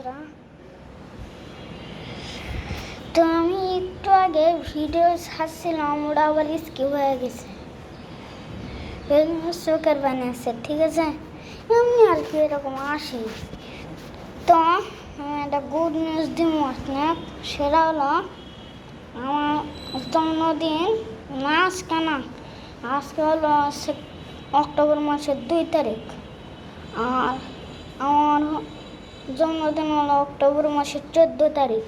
বন্ধুরা, তো আমি একটু আগে ভিডিও ছাড়ছিলাম, ওটা আবার স্কিপ হয়ে গেছে। চোখের বানিয়েছে, ঠিক আছে। আমি আর কি এরকম আসি। তো আমি একটা গুড নিউজ দিব আপনার। সেটা হলো আমার জন্মদিন না আজকে না, আজকে হলো অক্টোবর মাসের 2 তারিখ। আর আমার জন্মদিন হলো অক্টোবর মাসের 14 তারিখ।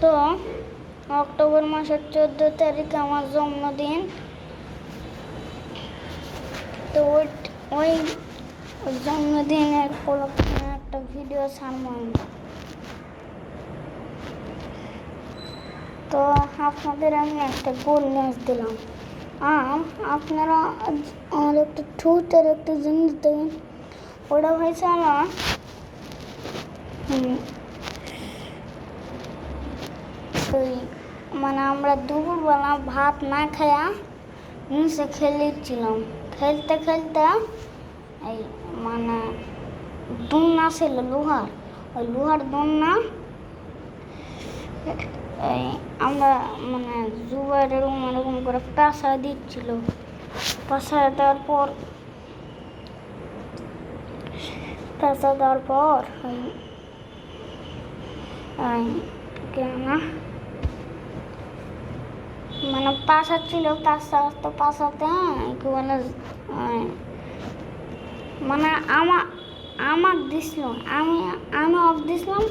তো অক্টোবর মাসের 14 তারিখে আমার জন্মদিন। তো ওই জন্মদিনের উপলক্ষে একটা ভিডিও ছাড়বো। তো আপনাদের আমি একটা গুড নিউজ দিলাম। আর আপনারা আমার একটা ঠুটের একটা জিনিস দেবেন। ওটা হয়েছে আমার ওই মানে আমরা দুপুরবেলা ভাত না খায়া নিচে খেলছিলাম। খেলতে খেলতে এই মানে দোলনা ছিল লোহার, ওই লোহার দোলনা আমরা মানে জুবাইর এরকম করে পেঁচা দিচ্ছিল। পেঁচা দেওয়ার পর মানে পাশা ছিল, পাশাতে কি বলে মানে আমাকে দিছিল, আমি অফ দিছিলাম,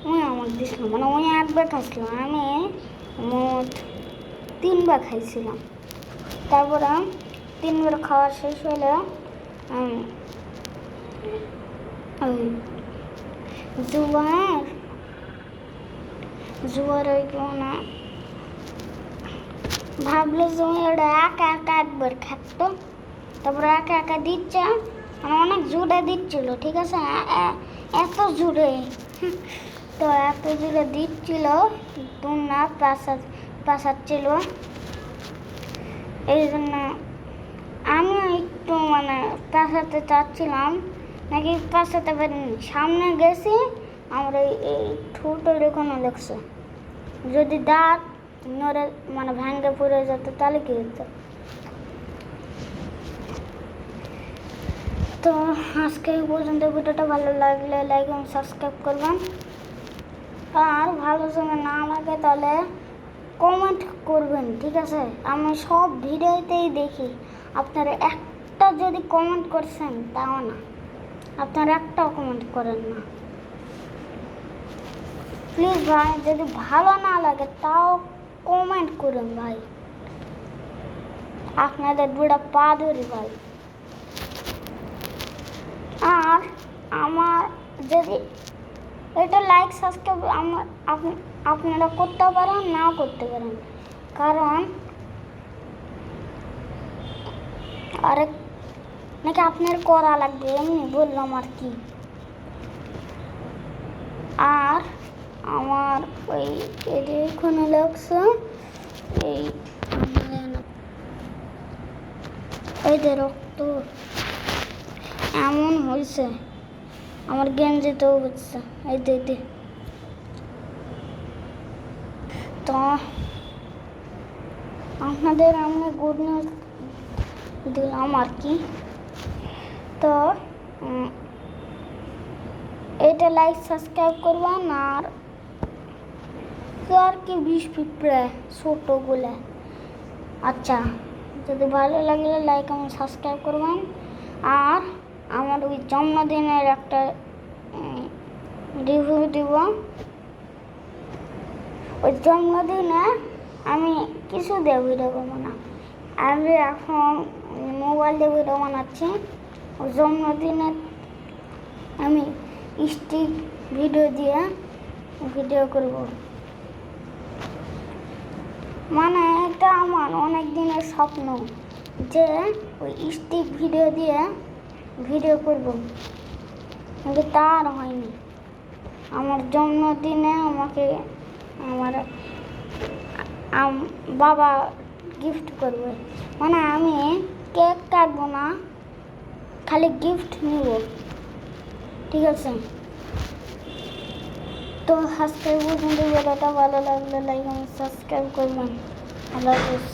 ওই আমাকে দিছিল, মানে ওই একবার খাইছিল, আমি মোট 3 বার খাইছিলাম। তারপরে 3 বার খাওয়া শেষ হলে জুয়ার ওই না ভাবলো যে ওটা একা একবার খাটতো, তারপরে একা দিচ্ছে, মানে অনেক জোরে দিচ্ছিল, ঠিক আছে, এত জোরে। তো এত জোরে দিচ্ছিল, না পাশাচ্ছিল, এই জন্য আমিও একটু মানে পাশাতে চাচ্ছিলাম, নাকি পাশাতে পারিনি। সামনে গেছি, আমরা এই ঠোঁটের এখানে লেগছে। যদি দাঁত নড়ে মানে ভাঙ্গে পড়ে যেত তাহলে কি হতো। তো আজকে এই পর্যন্ত। ভিডিওটা ভালো লাগলে লাইক এবং সাবস্ক্রাইব করবেন। আর ভালো সঙ্গে না লাগে তাহলে কমেন্ট করবেন, ঠিক আছে। আমি সব ভিডিওতেই দেখি, আপনারা একটা যদি কমেন্ট করছেন তাও না, আপনারা একটাও কমেন্ট করেন না। প্লিজ ভাই, যদি ভালো না লাগে তাও কমেন্ট করুন ভাই, আপনাদের দুটা পা ধরি ভাই। আর আমার যদি এটা লাইক সাবস্ক্রাইব আপনারা করতে পারেন, নাও করতে পারেন, কারণ আরেক নাকি আপনার করা লাগবে, এমনি বললাম আর কি। আর আমার ওই এখানে লাগছে এই যে রক্ত এমন হয়েছে, আমার গেঞ্জিতেও হচ্ছে, এই দে। তো আপনাদের আমি গুড নিউজ দিলাম আর কি। তো এটা লাইক সাবস্ক্রাইব করবেন। আর কি 20 পিঁপড়ে ছোটোগুলো, আচ্ছা, যদি ভালো লাগলে লাইক এবং সাবস্ক্রাইব করবেন। আর আমার ওই জন্মদিনের একটা রিভিউ দিব। ওই জন্মদিনে আমি কিছু দিয়ে ভিডিও করবো না, আমি এখন মোবাইল দিয়ে ভিডিও বানাচ্ছি। ওই জন্মদিনে আমি স্টিক ভিডিও দিয়ে ভিডিও করব, মানে এটা আমার অনেক দিনের স্বপ্ন যে ওই স্টিক ভিডিও দিয়ে ভিডিও করব, কিন্তু তা আর হয়নি। আমার জন্মদিনে আমাকে আমার বাবা গিফট করবে, মানে আমি কেক কাটবো না, খালি গিফট নিব, ঠিক আছে। তো আজকে পর্যন্ত ভিডিওটা ভালো লাগলে লাইক এবং সাবস্ক্রাইব করবেন। আল্লাহ হাফেজ।